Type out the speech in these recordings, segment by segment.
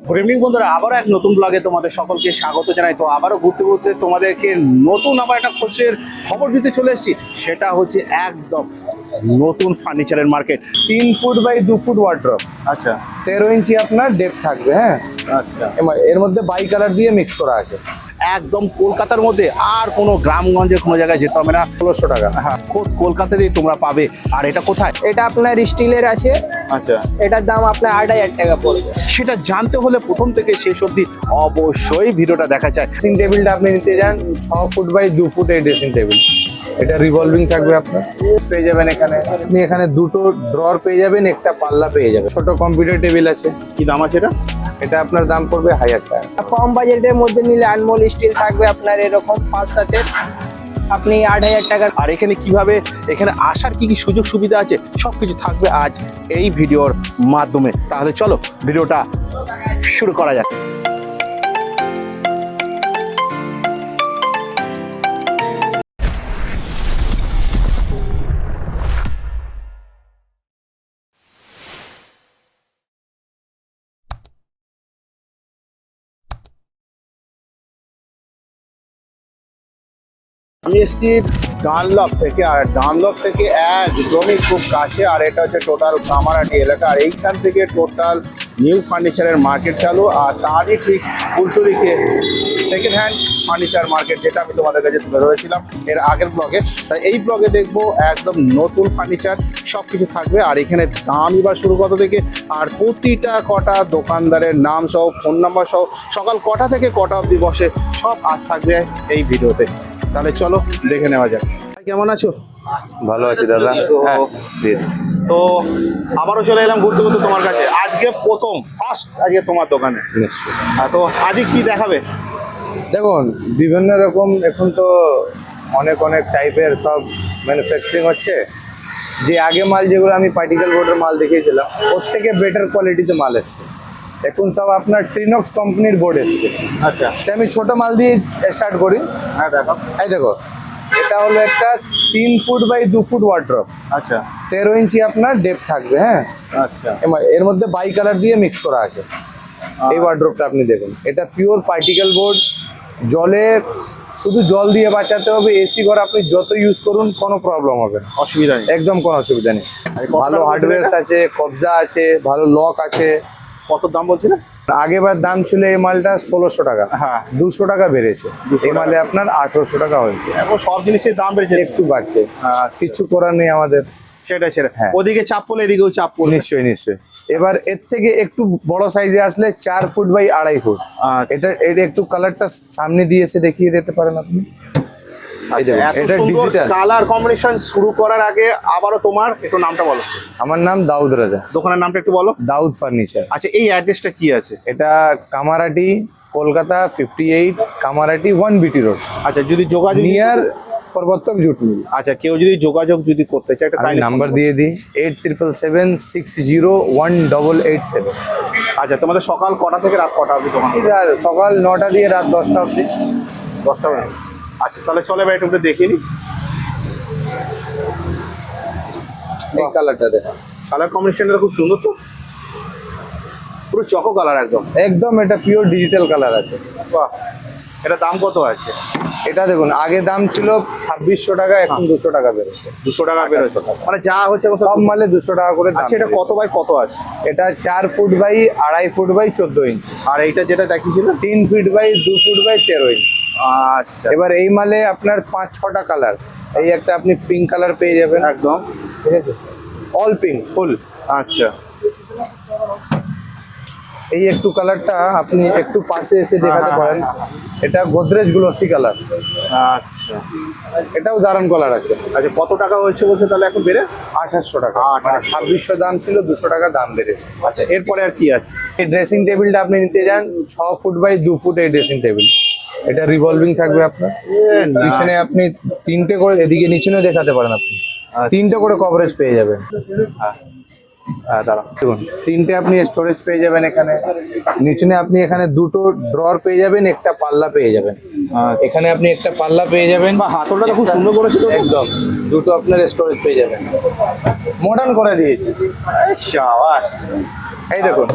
Good evening বন্ধুরা, আবারও এক নতুন ব্লগে তোমাদের সকলকে স্বাগত জানাই। তো আবারও ঘুরতে ঘুরতে তোমাদেরকে নতুন আবার একটা খোঁজের খবর দিতে চলে এসেছি। সেটা হচ্ছে একদম নতুন ফার্নিচারের market. 3 foot by 2 foot wardrobe. আচ্ছা 13 ইঞ্চি আপনার ডেপ থাকবে। হ্যাঁ, আচ্ছা, এর মধ্যে বাই কালার দিয়ে মিক্স করা আছে। একদম কলকাতার মধ্যে, আর কোনো গ্রামগঞ্জে কোনো জায়গায় যেতে হবে না। 1600 টাকা। হ্যাঁ, কলকাতাতেই তোমরা পাবে। আর এটা কোথায়? এটা আপনার স্টিলের আছে। আচ্ছা, এটার দাম আপনার 8000 টাকা পড়বে। সেটা জানতে হলে প্রথম থেকে শেষ অবধি অবশ্যই ভিডিওটা দেখা যায়। ড্রেসিং টেবিলটা আপনি নিতে যান 6 ফুট বাই 2 ফুট এই ড্রেসিং টেবিল। এটা রিভলভিং থাকবে, আপনার পেয়ে যাবেন এখানে। আপনি এখানে দুটো ড্রয়ার পেয়ে যাবেন, একটা পাল্লা পেয়ে যাবেন। ছোট কম্পিউটার টেবিল আছে। কি দাম আছে এটা? এটা আপনার দাম পড়বে 1000 টাকা। কম বাজেটের মধ্যে নিলে আনমোল স্টিল থাকবে আপনার এরকম 5-7 আপনি 8000 টাকা। আর এখানে কিভাবে এখানে আসার কি কি সুযোগ সুবিধা আছে সবকিছু থাকবে আজ এই ভিডিওর মাধ্যমে। তাহলে চলো ভিডিওটা শুরু করা যাক। আমি এসেছি ডানলপ থেকে, আর ডানলপ থেকে একদমই খুব কাছে। আর এটা হচ্ছে টোটাল কামারহাটি এলাকা। আর এইখান থেকে টোটাল নিউ ফার্নিচারের মার্কেট চালু। আর তারই ঠিক উল্টো দিকে সেকেন্ড হ্যান্ড ফার্নিচার মার্কেট, যেটা আমি তোমাদের কাছে তুলে ধরেছিলাম এর আগের ব্লগে। তাই এই ব্লগে দেখবো একদম নতুন ফার্নিচার সব কিছু থাকবে। আর এখানে দামই বা শুরু কত থেকে, আর প্রতিটা কটা দোকানদারের নাম সহ, ফোন নাম্বার সহ, সকাল কটা থেকে কটা অবধি বসে, সব আজ থাকবে এই ভিডিওতে। তাহলে চলো দেখে নেওয়া যাক। কেমন আছো? ভালো আছি দাদা। হ্যাঁ, দিয়ে দিচ্ছি। তো আবারও চলে এলাম ঘুরতে ঘুরতে তোমার কাছে। আজকে প্রথম ফার্স্ট আজকে তোমার দোকানে। নিশ্চয়ই। তো আজকে কি দেখাবে? দেখুন, বিভিন্ন রকম এখন তো অনেক টাইপের সব ম্যানুফ্যাকচারিং হচ্ছে। যে আগে মাল যেগুলো আমি পার্টিকেল বোর্ডের মাল দেখিয়েছিলাম, ওর থেকে বেটার কোয়ালিটিতে মাল এসছে। এখন সব আপনার ট্রিনক্স কোম্পানির বোর্ড এসছে। আচ্ছা, সে আমি ছোট মাল দিয়ে স্টার্ট করি। হ্যাঁ দেখো। এই দেখো, এটা হলো একটা 3 ফুট বাই 2 ফুট ওয়ার্ড্রপ। আচ্ছা 13 ইঞ্চি আপনার ডেপ থাকবে। হ্যাঁ, আচ্ছা, এর মধ্যে বাই কালার দিয়ে মিক্স করা আছে। এই ওয়ার্ড্রপটা আপনি দেখুন, এটা পিওর পার্টিকেল বোর্ড। জলে শুধু জল দিয়ে বাঁচাতে হবে। এসি ঘর আপনি যত ইউজ করুন কোনো প্রবলেম হবে না, অসুবিধা নেই। একদম কোনো অসুবিধা নেই। ভালো হার্ডওয়্যার আছে, কবজা আছে, ভালো লক আছে। কত দাম বলছিলে? আগেবার দাম ছিল এই মালটা 1600 টাকা। হ্যাঁ, 200 টাকা বেড়েছে। এই মালে আপনার 1800 টাকা হয়েছে। এখন সব জিনিসের দাম বেড়েছে, একটু বাড়ছে। কিছু করার নেই আমাদের। সেটা হ্যাঁ। ওদিকে চাপ পড়লে এদিকেও চাপ পড়লে। নিশ্চয়ই। এবার এর থেকে একটু বড় সাইজে আসলে 4 ফুট বাই 2.5 ফুট। এটা একটু কালারটা সামনে দিয়ে এসে দেখিয়ে দিতে পারেন আপনি। এটা ডিজিটাল কালার কম্বিনেশন। শুরু করার আগে আবারও তোমার একটু নামটা বলো। আমার নাম দাউদ রাজা। দোকানের নামটা একটু বলো। দাউদ ফার্নিচার। আচ্ছা, এই অ্যাড্রেসটা কি আছে? এটা কামারহাটি, কলকাতা 58, কামারহাটি 1 BT রোড। আচ্ছা, যদি যোগাযোগ নিয়ার প্রবর্তক জুট মিল। আচ্ছা, কেউ যদি যোগাযোগ যদি করতে চায়, একটা আমি নাম্বার দিয়ে দিই 8777601887। আচ্ছা, তোমাদের সকাল কটা থেকে রাত কটা অবধি দোকান? সকাল 9টা দিয়ে রাত 10টা অবধি। 10টা অবধি। আচ্ছা, তাহলে চলে ভাই একটু দেখে নি। এই কালারটা দেখুন, কালার কম্বিনেশনটা খুব সুন্দর তো, পুরো চকো কালার একদম। একদম এটা পিওর ডিজিটাল কালার আছে। বাহ, এটা দাম কত আছে? এটা দেখুন, আগে দাম ছিল 2600 টাকা, এখন 200 টাকা বেড়েছে। 200 টাকা বেরোচ্ছে, মানে যা হচ্ছে সব মালে 200 টাকা করে দাম। আচ্ছা, এটা কত বাই কত আছে? এটা 4 ফুট বাই 2.5 ফুট বাই 14 ইঞ্চি। আর এইটা যেটা দেখিয়েছিল 3 ফিট বাই 2 ফুট বাই 13 ইঞ্চি। আচ্ছা, এবার এই মালে আপনার 5-6টা কালার। এই একটা আপনি পিঙ্ক কালার পেয়ে যাবেন, একদম ঠিক আছে, অল পিঙ্ক ফুল। আচ্ছা, এই একটু কালারটা আপনি একটু পাশে এসে দেখাতে পারেন। এটা গোদরেজ গ্লসি কালার। আচ্ছা, এটাও দারুণ কালার আছে। আচ্ছা, কত টাকা হয়েছে বলছে তাহলে এখন বেড়ে? 2800 টাকা। 2600 দাম ছিল, 200 টাকা দাম বেড়েছে। আচ্ছা, এরপরে আর কি আছে? এই ড্রেসিং টেবিলটা আপনি নিতে যান 6 ফুট বাই 2 ফুট এই ড্রেসিং টেবিল। এটা রিভলভিং থাকবে আপনার। পিছনে আপনি 3টে করে, এদিকে নিচেও দেখাতে পারেন আপনি। 3টে করে কভারেজ পেয়ে যাবেন। দাঁড়ান, দেখুন 3টে আপনি স্টোরেজ পেয়ে যাবেন এখানে। নিচে আপনি এখানে দুটো ড্রয়ার পেয়ে যাবেন, একটা পাল্লা পেয়ে যাবেন। এখানে আপনি একটা পাল্লা পেয়ে যাবেন। হাতলটা খুব সুন্দর করেছে তো, একদম। দুটো আপনার স্টোরেজ পেয়ে যাবেন, মডার্ন করে দিয়েছি। শাবাশ। এই দেখুন,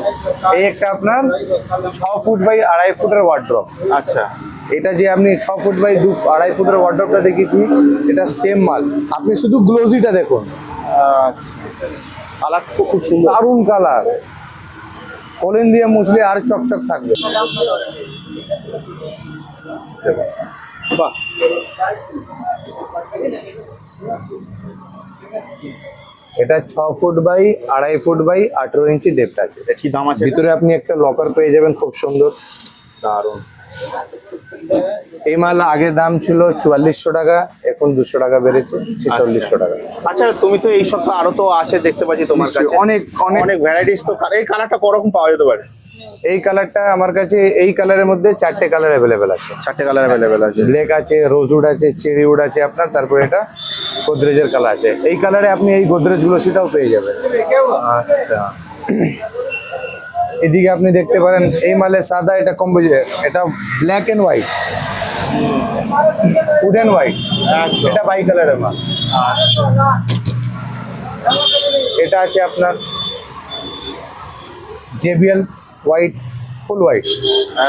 এই একটা আপনার 6 ফুট বাই 2.5 ফুটের ওয়ার্ড্রপ। আচ্ছা, এটা যে আপনি 6 ফুট বাই 2.5 ফুটের ওয়ার্ড্রপটা দেখিয়েছি, এটা সেম মাল। আপনি শুধু গ্লোজিটা দেখুন, আচ্ছা, কালার খুব সুন্দর। দারুণ কালার, কলিন দিয়ে মুছলে আর চকচক থাকবে। বাহ, এটা 6 foot by 2.5 foot by 18 inch depth আছে। এটা কি দাম আছে? ভিতরে আপনি একটা লকার পেয়ে যাবেন, খুব সুন্দর। দারুণ। এই মাল আগে দাম ছিল 4400 টাকা, এখন 200 টাকা বেড়েছে, 4600 টাকা। আচ্ছা, তুমি তো এই সপ্তাহে আরো তো আছে দেখতে পাচ্ছি তোমার কাছে, অনেক অনেক অনেক ভ্যারাইটিস। তো এই কালারটা করকম পাওয়া যেতে পারে? এই কালারটা আমার কাছে, এই কালারের মধ্যে 4টে কালার অ্যাভেলেবেল আছে। 4টে কালার অ্যাভেলেবেল আছে। ব্ল্যাক আছে, রোজউড আছে, চেরিউড আছে আপনার, তারপরে এটা গোদরেজের কালার আছে। এই কালারে আপনি এই গোদরেজ গুলো সেটাও পেয়ে যাবেন। আচ্ছা, এদিকে আপনি দেখতে পারেন এই মালে সাদা, এটা কম্পোজিট, এটা black and white, wood and white, এটা বাই কালারের মাল। এটা আছে আপনার জেবিএল হোয়াইট, ফুল হোয়াইট,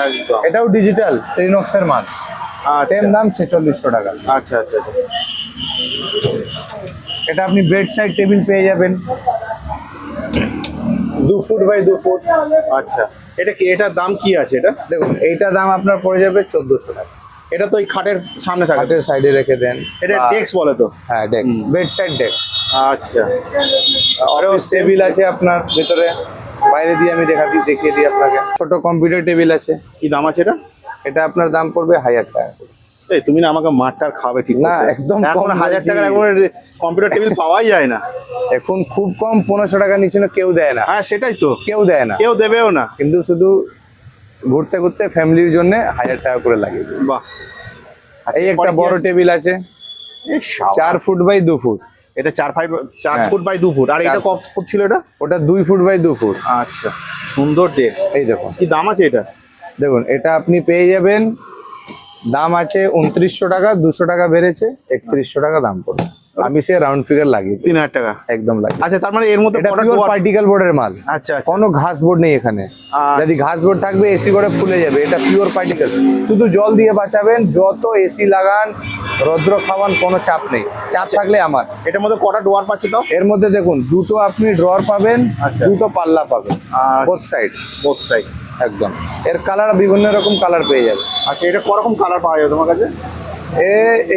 একদম। এটাও ডিজিটাল টেরিনক্সের মাল, সেম দাম 4600 টাকা। আচ্ছা আচ্ছা, এটা আপনি বেড সাইড টেবিল পেয়ে যাবেন 2 ফুট বাই 2 ফুট। আচ্ছা, এটা কি, এটার দাম কি আছে? এটা দেখুন, এইটা দাম আপনার পড়ে যাবে 1400 টাকা। এটা তো ওই খাটের সামনে থাকে, খাটের সাইডে রেখে দেন। এটা বা- ডেস্ক বলে তো? হ্যাঁ, ডেস্ক, বেড সাইড ডেস্ক। আচ্ছা, অফিস টেবিল আছে আপনার ভিতরে, বাইরে দিয়ে আমি দেখিয়ে দিই আপনাকে। ছোট কম্পিউটার টেবিল আছে। কি দাম আছে এটা? এটা আপনার দাম পড়বে 1000 টাকা। এই তুমি না আমাকে মাঠটার খাবে ঠিক না, বলছো। একদম এখন কম 1000 টাকার রেঞ্জে। এখন কম্পিউটার টেবিল পাওয়াই যায় না। এখন খুব কম, 1500 টাকা নিচে না কেউ দেয় না, হ্যাঁ, সেটাই তো, কেউ দেয় না। কেউ দেবেও না। কিন্তু শুধু ঘুরতে ঘুরতে ফ্যামিলির জন্য 1000 টাকা করে লাগে। বাহ, এই একটা বড় টেবিল আছে 4 ফুট বাই 2 ফুট। এটা 4 হ্যাঁ। Foot by 2 foot. আর এটা 4 কত ফুট ছিল এটা? ওটা 2 ফুট বাই 2 ফুট। আচ্ছা, সুন্দর ডেস্ক। এই দেখুন, কি দাম আছে এটা? দেখুন এটা আপনি পেয়ে যাবেন, দাম আছে 2900 টাকা, 200 টাকা বেড়েছে, 3100 টাকা দাম পড়বে। আমি সে রাউন্ড ফিগার লাগিয়ে দিই, 3000 টাকা। একদম লাগে। আচ্ছা, তার মানে এর মধ্যে এটা কটা পিওর ডোর? পার্টিকেল বোর্ডের মাল। আচ্ছা আচ্ছা, কোনো ঘাস বোর্ড নেই এখানে। আচ্ছা। যদি ঘাস বোর্ড থাকবে এসি করে ফুলে যাবে। এটা পিওর পার্টিকেল, শুধু জল দিয়ে বাঁচাবেন। যত এসি লাগান, রৌদ্র খাওয়ান, কোনো চাপ নেই। চাপ থাকলে আমার। এটার মধ্যে কটা ডোয়ার পাচ্ছি তো? এর মধ্যে দেখুন, দুটো আপনি ড্রয়ার পাবেন, আচ্ছা। দুটো পাল্লা পাবেন, আচ্ছা। Both side. Both side. একদম। এর কালার বিভিন্ন রকম কালার পেয়ে যাবে। আচ্ছা, এটা করকম কালার পাওয়া যাবে তোমার কাছে?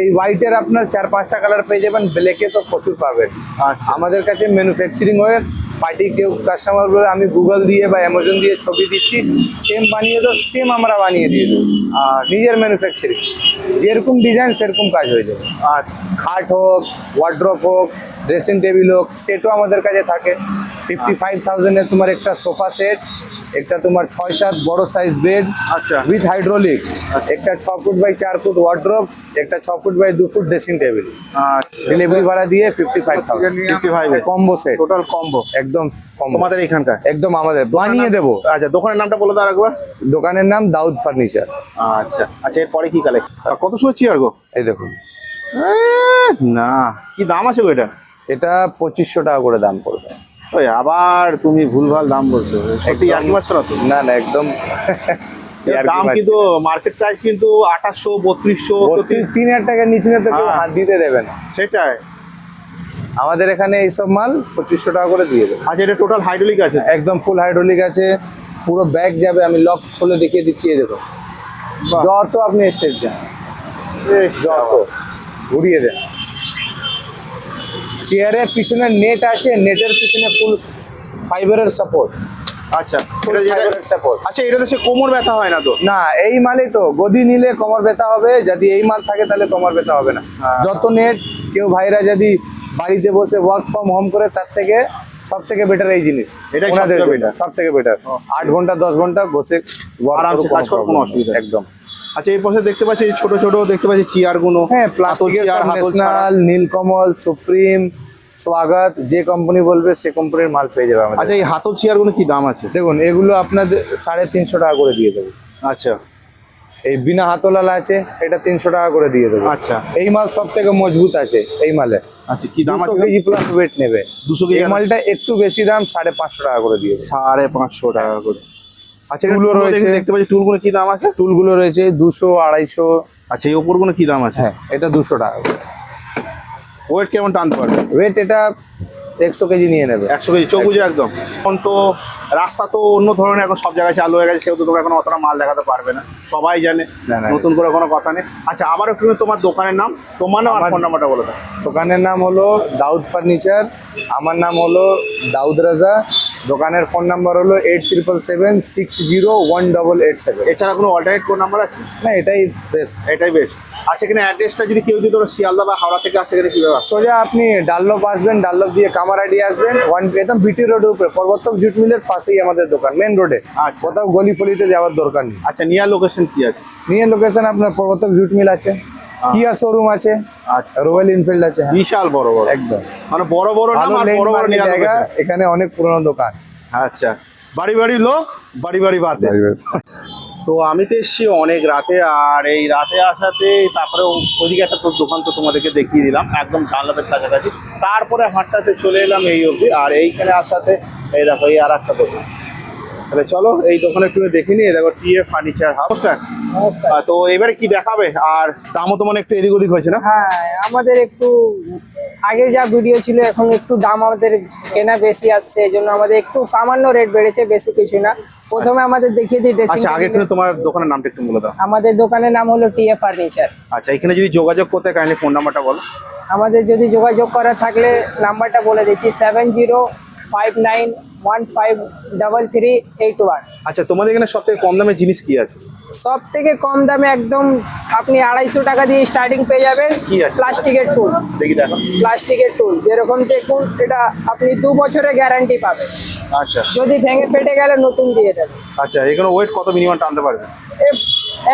এই হোয়াইটের আপনার 4-5টা কালার পেয়ে যাবেন, ব্ল্যাকে তো প্রচুর পাবেন। আচ্ছা। আমাদের কাছে ম্যানুফ্যাকচারিং হয়ে পার্টি, কেউ কাস্টমার বলে আমি গুগল দিয়ে বা অ্যামাজন দিয়ে ছবি দিচ্ছি, সেম বানিয়ে দাও, সেম আমরা বানিয়ে দিয়ে দেবো। আর নিজের ম্যানুফ্যাকচারিং, যেরকম ডিজাইন সেরকম কাজ হয়ে যাবে। আচ্ছা, খাট হোক, ওয়ার্ড্রপ হোক, ড্রেসিং টেবিল হোক, সেটও আমাদের কাছে থাকে। 55,000-এ তোমার একটা সোফা সেট, একটা তোমার 6-7 বড় সাইজ বেড, আচ্ছা। উইথ হাইড্রোলিক, একটা 6 ফুট বাই 4 ফুট ওয়ার্ড্রপ, একটা 6 foot by 2 foot dressing table. আচ্ছা। ডেলিভারি ভাড়া দিয়ে 55,000। 55 কম্বো সেট, টোটাল কম্বো একদম combo। তোমাদের এখানকার? একদম আমাদের, বানিয়ে দেবো। আচ্ছা, দোকানের নামটা বলে দাও আরেকবার। দোকানের নাম দাউদ ফার্নিচার। আচ্ছা আচ্ছা, এরপরে কি কালেকশন? কত সুন্দর চেয়ার গো! এই দেখুন, না, কি দাম আছে গো এটা? এটা 2500 টাকা করে দাম পড়বে। ওই আবার তুমি ভুলভাল দাম বলছো, সত্যি একদম। আর কি মারছো না তো? না না, একদম এর দাম কিন্তু মার্কেট প্রাইস কিন্তু 2800, 3200, 3000 টাকার নিচে না তো কেউ হ্যাঁ। হাত দিতে দেবে না। সেটাই। আমাদের এখানে এইসব মাল 2500 টাকা করে দিয়ে দেবে। আচ্ছা, এটা টোটাল হাইড্রোলিক আছে? একদম ফুল হাইড্রোলিক আছে, পুরো ব্যাগ যাবে। আমি লক খুলে দেখিয়ে দিচ্ছি, এই দেখো, বাহ। যত আপনি স্টেজ যান, যত ঘুরিয়ে দেন। চেয়ারের পিছনে নেট আছে, নেটের পিছনে ফুল ফাইবারের সাপোর্ট। আচ্ছা, ফুল এটা যেটা, ফাইবারের সাপোর্ট। আচ্ছা, এটা তো সে কোমর ব্যথা হয় না তো? না, এই মালই তো, গদি নিলে কোমর ব্যথা হবে, যদি এই মাল থাকে তাহলে কোমর ব্যথা হবে না। হ্যাঁ। যত নেট, কেউ ভাইরা যদি বাড়িতে বসে ওয়ার্ক ফ্রম হোম করে, তার থেকে সব থেকে বেটার এই জিনিস। এটাই ওনাদের সবথেকে জন্য সব থেকে বেটার। 8 ঘন্টা 10 ঘন্টা বসে work আরামসে করো, কাজ করো, কোনো problem নেই। অসুবিধা নেই। একদম। আচ্ছা, এই পাশে দেখতে পাচ্ছি ছোট ছোট দেখতে পাচ্ছি চেয়ার গুলো। হ্যাঁ, প্লাস্টিকের চেয়ার, হাতল ছাড়া। ন্যাশনাল, নীলকমল, সুপ্রিম, স্বাগত, যে কোম্পানি বলবে সে কোম্পানির মাল পেয়ে যাবে আমাদের। আচ্ছা, এই হাতল চেয়ার গুলো কি দাম আছে? দেখুন, এগুলো আপনাদের 350 টাকা করে দিয়ে দেবো। আচ্ছা, এই বিনা হাতলালা আছে, এটা 300 টাকা করে দিয়ে দেবো। আচ্ছা এই মাল সব থেকে মজবুত আছে এই মালে। আচ্ছা, কি দাম 200 আছে? কেজি প্লাস ওয়েট নেবে। 200 কেজি এই মালটা একটু বেশি দাম, 550 টাকা করে দিয়ে দেবো। 550 টাকা করে। আচ্ছা, টুলও টুলও রয়েছে। দেখতে পাচ্ছি, টুলগুলো কি দাম আছে? টুলগুলো রয়েছে 200, 250। আচ্ছা, এই ওপরগুলো কি দাম আছে? হ্যাঁ, এটা 200 টাকা। ওয়েট কেমন টানতে পারবে? ওয়েট এটা 100 কেজি নিয়ে নেবে। 100 কেজি চোখ বুঝে একদম। এখন তো রাস্তা তো অন্য ধরনের, এখন সব জায়গায় চালু হয়ে গেছে, সেহেতু তোমরা এখন অতটা মাল দেখাতে পারবে না, সবাই জানে। না, না, নতুন করে কোনো কথা নেই। আচ্ছা, আবার একটু তোমার দোকানের নাম, তোমার নাম আর আমার- ফোন নাম্বারটা বলে দাও। দোকানের নাম হলো দাউদ ফার্নিচার, আমার নাম হলো দাউদ রাজা। দোকানের ফোন নাম্বার হলো 8777601887। এছাড়া কোনো অল্টারনেট কোন নাম্বার আছে? না, এটাই বেস্ট। এটাই বেশ। আচ্ছা, এখানে অ্যাড্রেসটা যদি কেউ যদি ধরো শিয়ালদা বা হাওড়া থেকে আসে, এখানে কীভাবে আসবে? সোজা আপনি ডাল্লভ আসবেন, ডাল্লভ দিয়ে কামারাডি আসবেন, একদম বিটি রোডের উপরে পর্বতক জুট মিলের পাশেই আমাদের দোকান, মেন রোডে। আচ্ছা। কোথাও গলি ফলিতে যাওয়ার দরকার নেই। আচ্ছা, নিয়ার লোকেশন কি আছে? নিয়ে লোকেশন আপনার পর্বতক জুট মিল আছে, কিয়া শোরুম আছে, আচ্ছা, রয়্যাল এনফিল্ড আছে। হ্যাঁ, বিশাল বড় বড়, একদম মানে বড় বড় নাম ভালো আর বড় বড় landmark near জায়গা। location। এখানে অনেক পুরনো দোকান। আচ্ছা, বাড়ি বাড়ি লোক, বাড়ি বাড়ি বাতে। তো আমি তো এসেছি অনেক রাতে, আর এই রাতে আসাতে তারপরে ওইদিকে একটা তোর দোকান তো তোমাদেরকে দেখিয়ে দিলাম, একদম ডানলপের কাছাকাছি। তারপরে হাঁটতে চলে এলাম এই অবধি, আর এইখানে আসাতে এই দেখো এই আর একটা দোকান। তাহলে চলো এই দোকানে একটু দেখে নিই। দেখো টিএফ ফার্নিচার হাউস। নমস্কার। তো এবারে কি দেখাবে? আর দামও তো মানে একটু এদিক ওদিক হয়েছে না? হ্যাঁ, আমাদের একটু আগে যা ভিডিও ছিল এখন একটু দাম আমাদের কেনা বেশি আসছে, এই জন্য আমাদের একটু সামান্য রেট বেড়েছে, বেশি কিছু না। প্রথমে আমাদের দেখিয়ে দিই ড্রেসিং আচ্ছা, আগে একটু তোমার দোকানের নামটা একটু বলে দাও। আমাদের দোকানের নাম হলো টিএফ ফার্নিচার। আচ্ছা, এখানে যদি যোগাযোগ করতে কাইন্ডলি ফোন নাম্বারটা বলো। আমাদের যদি যোগাযোগ করার থাকলে নাম্বারটা বলে দিচ্ছি 7059153381। আচ্ছা, তোমাদের এখানে সব থেকে কম দামের জিনিস কি আছে? সব থেকে কম দামে একদম আপনি 250 টাকা দিয়ে স্টার্টিং পেয়ে যাবেন। কি আছে? প্লাস্টিকের টুল। দেখি দেখো। প্লাস্টিকের টুল যেরকম দেখুন, এটা আপনি 2 বছরের গ্যারান্টি পাবেন, আচ্ছা যদি ভেঙে ফেটে গেলে নতুন দিয়ে দেবেন। আচ্ছা, এখানে ওয়েট কত মিনিমাম টানতে পারবে?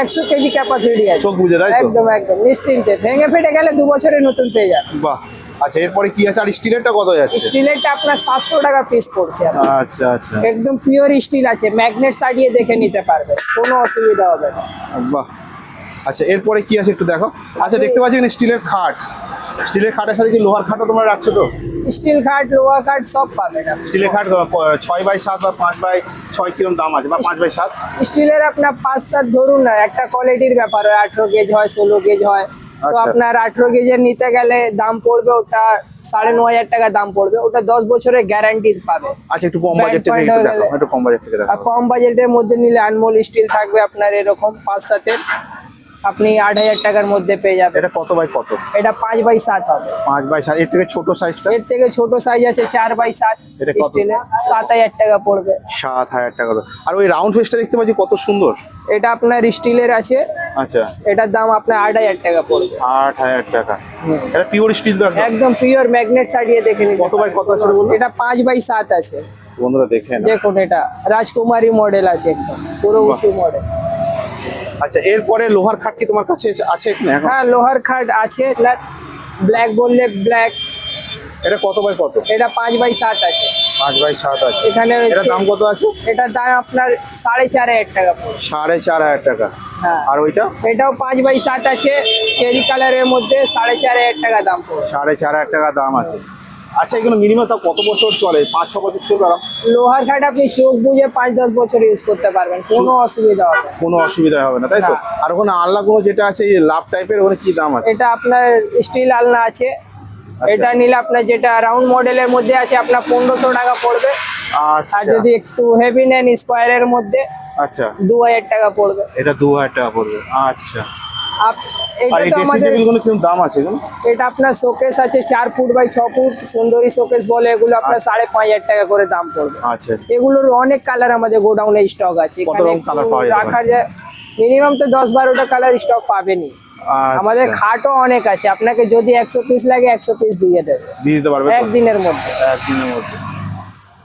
100 কেজি ক্যাপাসিটি আছে। চোখ বুঝে, তাই তো? একদম একদম নিশ্চিন্তে, ভেঙে ফেটে গেলে 2 বছরে নতুন পেয়ে যাবেন। বাহ। আচ্ছা, এরপরে কি আছে? আর স্টিলেরটা কত যাচ্ছে? স্টিলেরটা আপনার 700 টাকা পিস পড়ছে। আচ্ছা আচ্ছা, একদম পিওর স্টিল আছে, ম্যাগনেট সাজিয়ে দেখে নিতে পারবে, কোনো অসুবিধা হবে না। বাহ। আচ্ছা, এরপরে কি আছে একটু দেখো। আচ্ছা, দেখতে পাচ্ছি এখানে স্টিলের খাট। স্টিলের খাটের সাথে কি লোহার খাটও তোমরা রাখছো তো? স্টিল খাট, লোহা খাট সব পাবেন আপনি। স্টিলের খাট 6x7 বা 5x6 কিরকম দাম আছে, বা 5x7? স্টিলের আপনার 5-7 ধরুন না, একটা কোয়ালিটির ব্যাপার হয়, 18 গেজ হয়, 16 গেজ হয়। তো আচ্ছা। আপনার 18 গেজের নিতে গেলে দাম পড়বে ওটা 9,500 টাকা দাম পড়বে, ওটা 10 বছরের গ্যারান্টি পাবে। আচ্ছা, একটু কম Bad বাজেট থেকে point একটু হয়ে দেখো, গেলে। একটু কম বাজেট থেকে আর দেখো। কম বাজেটের মধ্যে নিলে আনমোল স্টিল থাকবে আপনার এরকম 5-7, আপনি 8,000 টাকার মধ্যে পেয়ে যাবেন। এটা কত বাই কত? এটা 5x7 হবে। 5x7। এর থেকে ছোট সাইজটা? এর থেকে ছোট সাইজ আছে 4x7 এটা কত? স্টিলের, 7,000 টাকা পড়বে। 7,000 টাকা। আর ওই রাউন্ড ফেসটা দেখতে পাচ্ছি কত সুন্দর। এটা আপনার স্টিলের আছে, আচ্ছা, এটার দাম আপনার 8,000 টাকা পড়বে। 8,000 টাকা। এটা পিওর স্টিল তো একদম? একদম পিওর ম্যাগনেট সাজিয়ে দেখে নিতে কত বাই কত আছে পারবেন। বলুন? এটা 5x7 আছে। বন্ধুরা দেখে না। দেখুন, এটা রাজকুমারী মডেল আছে, একদম পুরো বাহ। উঁচু মডেল। আচ্ছা, এরপরে লোহার খাট কি তোমার কাছে আছে এখানে এখন? হ্যাঁ, লোহার খাট আছে, ব্ল্যাক বললে ব্ল্যাক। এটা কত বাই কত? এটা 5x7 আছে। 5x7 আছে। এখানে এটার হচ্ছে- দাম কত আছে? এটার দাম আপনার 4,500 টাকা পড়বে। 4,500 টাকা। হ্যাঁ, আর ওইটা? এটাও 5x7 আছে, চেরি কালারের মধ্যে 4,500 টাকা দাম পড়বে। 4,500 টাকা দাম আছে। আচ্ছা, এগুলো মিনিমাম তাও কত বছর চলে? 5-6 বছর চলবে আরাম? লোহার খাট আপনি চোখ বুঝে 5-10 বছর ইউজ করতে পারবেন, কোনো অসুবিধা হবে না। কোনো অসুবিধা হবে না, তাই তো? না। আর ওখানে আল্লাহগুলো যেটা আছে এই লাভ টাইপের, ওখানে কি দাম আছে? এটা আপনার স্টিল আলনা আছে, এটা নিলে আপনার যেটা রাউন্ড মডেলের মধ্যে আছে আপনার 1,500 টাকা পড়বে। আচ্ছা আর যদি একটু হেভি নেন স্কোয়ারের মধ্যে আচ্ছা, 2,000 টাকা পড়বে। এটা 2,000 টাকা পড়বে। আচ্ছা, আর এটা এই তো ড্রেসিং আমাদের, টেবিলগুলো কিরকম দাম আছে এগুলো? এটা আপনার শোকেস আছে 4 ফুট বাই 6 ফুট, সুন্দরী শোকেস বলে, এগুলো আপনার 5,500 টাকা করে দাম পড়বে। আচ্ছা, এগুলোর অনেক কালার আমাদের গোডাউনে স্টক আছে, কত এখানে রকম colour পাওয়া যেতে রাখা যায় মিনিমাম তো 10-12টা কালার স্টক পাবেনই। আমাদের আচ্ছা, খাটও অনেক আছে, আপনাকে যদি 100 পিস লাগে 100 পিস দিয়ে দেবে দিয়ে দিতে পারবে তো? একদিনের মধ্যে। একদিনের মধ্যে।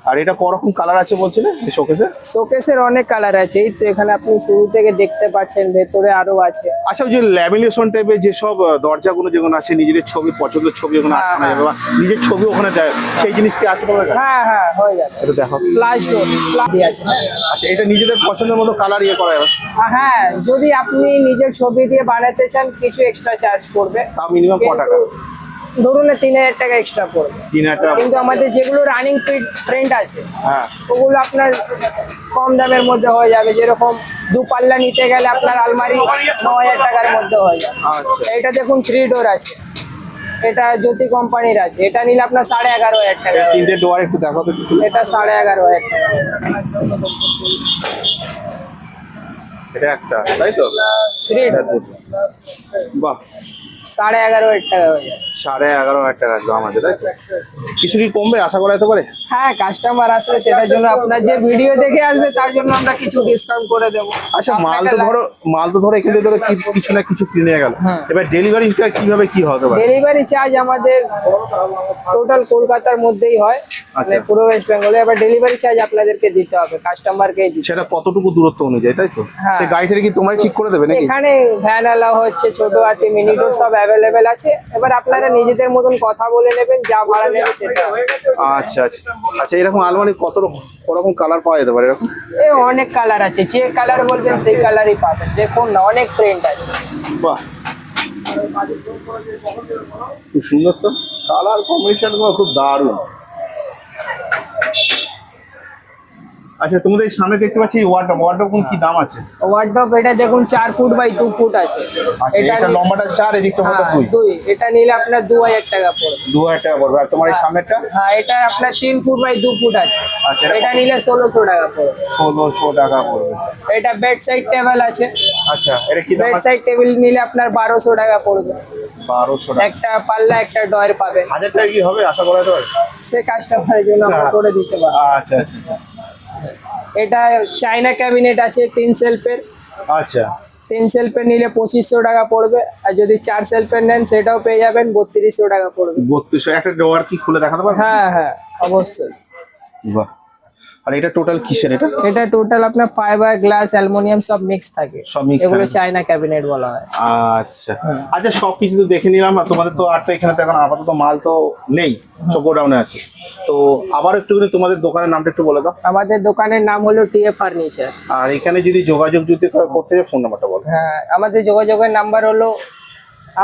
আর এটা করকম কালার আছে বলছিলেন শোকেসে? শোকেসের অনেক কালার আছে, এই তো এখানে আপনি শুরু থেকে দেখতে পাচ্ছেন, ভেতরে আরো আছে। আচ্ছা, ওই যে ল্যামিনেশন টাইপের যেসব দরজাগুলো যেগুলো আছে, নিজেদের ছবি পছন্দের ছবি ওখানে হ্যাঁ, আটকানো যাবে বা নিজের ছবি ওখানে দেয়, সেই জিনিস কি আছে তোমার কাছে? হ্যাঁ হ্যাঁ হয়ে যাবে। এটা দেখো। ফ্লাশ ডোর আছে। আচ্ছা, এটা নিজেদের পছন্দের মতো কালার ইয়ে করা যাবে? হ্যাঁ, যদি আপনি নিজের ছবি দিয়ে বানাতে চান কিছু এক্সট্রা চার্জ পড়বে। তাও মিনিমাম ক টাকা? ধরুন না 3000 টাকা এক্সট্রা পড়বে। 3000 টাকা? কিন্তু আমাদের যেগুলো রানিং প্রিন্ট আছে হ্যাঁ, ওগুলো আপনার কম দামের মধ্যে হয়ে যাবে। যেরকম 2 পাল্লা নিতে গেলে আপনার আলমারি 9000 টাকার মধ্যে হয়ে যাবে। আচ্ছা। এটা দেখুন 3 ডোর আছে, এটা জ্যোতি কোম্পানির আছে, এটা নিলে আপনার 11,500 টাকা। তিনটে ডোয়ার একটু দেখো তো। এটা 11,500 টাকা। এটা একটা, তাই তো? 3 এটা ডোর দুটো। বাহ, 11,500 টাকা হয়ে যাবে। 11,500 টাকা দাম আছে, তাই তো? কিছু কি কমবে আশা করা যেতে পারে? হ্যাঁ, কাস্টমার আসলে সেটার জন্য, আপনার যে ভিডিও দেখে আসবে তার জন্য আমরা কিছু ডিসকাউন্ট করে দেবো। আচ্ছা, মাল তো ধরো এখানে ধরো কিছু না কিছু কিনে গেল, হ্যাঁ। এবার ডেলিভারিটা কিভাবে কি হতে পারে? ডেলিভারি চার্জ আমাদের টোটাল কলকাতার মধ্যেই হয়, মানে আচ্ছা। পুরো ওয়েস্ট বেঙ্গলে। এবার ডেলিভারি চার্জ আপনাদেরকে দিতে হবে, কাস্টমারকে দিতে হবে। সেটা কতটুকু দূরত্ব অনুযায়ী, তাই তো? হ্যাঁ। সে গাড়িটা কি তোমরাই ঠিক করে দেবে নাকি? এখানে ভ্যান অ্যালাউ হচ্ছে, ছোট হাতি মিনি ডোর সব অ্যাভেলেবেল আছে। এবার আপনারা নিজেদের মতন কথা বলে নেবেন, যা ভাড়া নেবে সেটা। আচ্ছা আচ্ছা আচ্ছা, এরকম আলমারি কত রকম কালার পাওয়া যেতে পারে এরকম? অনেক কালার আছে, যে কালার বলবেন সেই কালারই পাবেন। দেখুন না, অনেক প্রিন্ট আছে। বাহ, খুব সুন্দর তো, কালার কম্বিনেশন গুলো খুব দারুণ। আচ্ছা, তোমাদের এই সামনে দেখতে পাচ্ছি ওয়ার্ডরোব কোন কি দাম আছে? ওয়ার্ডরোব এটা দেখুন 4 ফুট বাই 2 ফুট আছে। আচ্ছা, এটা লম্বাটা 4, এদিকটা মোটা 2। 2, এটা নিলে আপনার 2000 টাকা পড়বে। 2000 টাকা পড়বে। আর তোমার এই সামনেরটা? হ্যাঁ, এটা আপনার 3 ফুট বাই 2 ফুট আছে। আচ্ছা, এটা নিলে 1600 টাকা পড়বে। 1600 টাকা পড়বে। এটা বেড সাইড টেবিল আছে। আচ্ছা, এটা কি দাম বেড আছে? সাইড টেবিল নিলে আপনার 1200 টাকা পড়বে। 1200 টাকা। একটা পাল্লা একটা ডয়ার পাবেন। 1000 টাকা কি হবে আশা করা যেতে পারে? সে কাস্টমারের জন্য আমরা করে দিতে পারি। আচ্ছা আচ্ছা এটা চায়না ক্যাবিনেট আছে 3 সেলফের। আচ্ছা। 3 সেলফের নিলে 2500 টাকা পড়বে। আর যদি 4 সেলফের নেন সেটাও পেয়ে যাবেন 3200 টাকা পড়বে। 3200। একটা ডোয়ার কি খুলে দেখাতে পারবে? হ্যাঁ হ্যাঁ, অবশ্যই। বাহ। আর এটা টোটাল কিসের এটা? এটা টোটাল আপনার ফাইবার গ্লাস অ্যালুমিনিয়াম সব মিক্স থাকে, সব mix এগুলো থাকে। চায়না ক্যাবিনেট বলা হয়। আচ্ছা আচ্ছা, সবকিছু তো দেখে নিলাম। আর তোমাদের তো আর তো এখানে তো এখন আপাতত মাল তো নেই, সব গোডাউনে আছে। তো আবার একটুখানি তোমাদের দোকানের নামটা একটু বলে দাও। আমাদের দোকানের নাম হলো টিএ ফার্নিচার। আর এখানে যদি যোগাযোগ করতে চাই, ফোন নাম্বারটা বলো। হ্যাঁ, আমাদের যোগাযোগের নাম্বার হলো,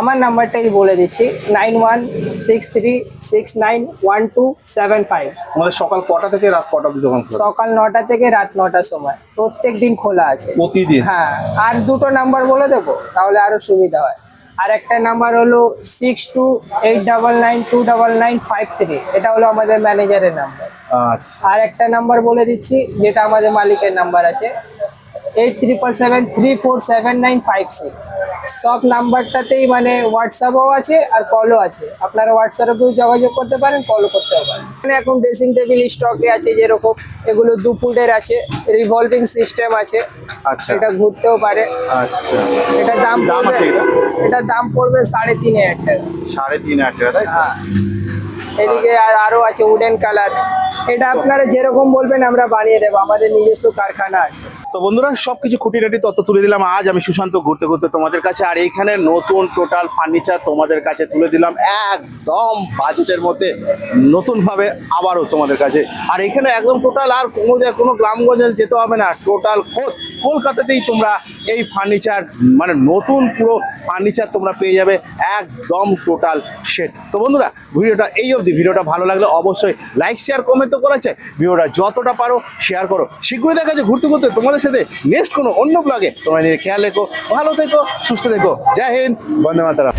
আমার নাম্বারটাই বলে দিচ্ছি, 9163691275। তোমাদের সকাল কটা থেকে রাত কটা অবধি দোকান খোলা? সকাল 9টা থেকে রাত 9টার সময় প্রত্যেক দিন খোলা আছে। প্রতিদিন? হ্যাঁ, আর দুটো নাম্বার বলে দেবো তাহলে আরো সুবিধা হয়। আর একটা নাম্বার হলো 6289929953, এটা হলো আমাদের ম্যানেজারের নাম্বার। আচ্ছা আর একটা নাম্বার বলে দিচ্ছি যেটা আমাদের মালিকের নাম্বার আছে, 8777347956। সব নাম্বারটাতেই মানে হোয়াটসঅ্যাপও আছে আর কলও আছে, আপনারা হোয়াটসঅ্যাপেও যোগাযোগ করতে পারেন, কলও করতে পারেন। এখানে এখন ড্রেসিং টেবিল স্টকে আছে, যেরকম এগুলো 2 ফুটের আছে, রিভলভিং সিস্টেম আছে, আচ্ছা এটা ঘুরতেও পারে। আচ্ছা। এটা দাম দাম পড়বে, আছে এটা? এটা দাম পড়বে 3500 টাকা। 3500 টাকা, তাই তো? হ্যাঁ, এদিকে আরো আছে উডেন কালার, এটা আপনারা যেরকম বলবেন আমরা বানিয়ে দেবো, আমাদের নিজস্ব কারখানা আছে। তো বন্ধুরা, সবকিছু খুঁটিনাটি তথ্য তুলে দিলাম আজ আমি সুশান্ত ঘুরতে ঘুরতে তোমাদের কাছে। আর এইখানে নতুন টোটাল ফার্নিচার তোমাদের কাছে তুলে দিলাম একদম বাজেটের মধ্যে, নতুন ভাবে আবারও তোমাদের কাছে। আর এখানে একদম টোটাল আর কোনো গ্রামগঞ্জে যেতে হবে না, টোটাল কলকাতাতেই তোমরা এই ফার্নিচার মানে নতুন পুরো ফার্নিচার তোমরা পেয়ে যাবে একদম টোটাল সেট। তো বন্ধুরা, ভিডিওটা এই অবধি। ভিডিওটা ভালো লাগলে অবশ্যই লাইক শেয়ার কমেন্ট তো করা চাই, ভিডিওটা যতটা পারো শেয়ার করো। শীঘ্রই দেখা যায় ঘুরতে ঘুরতে তোমাদের সাথে নেক্সট কোনো অন্য ব্লগে। তোমরা নিজে খেয়াল রেখো, ভালো থেকো, সুস্থ থেকো। জয় হিন্দ, বন্দে মাতরম।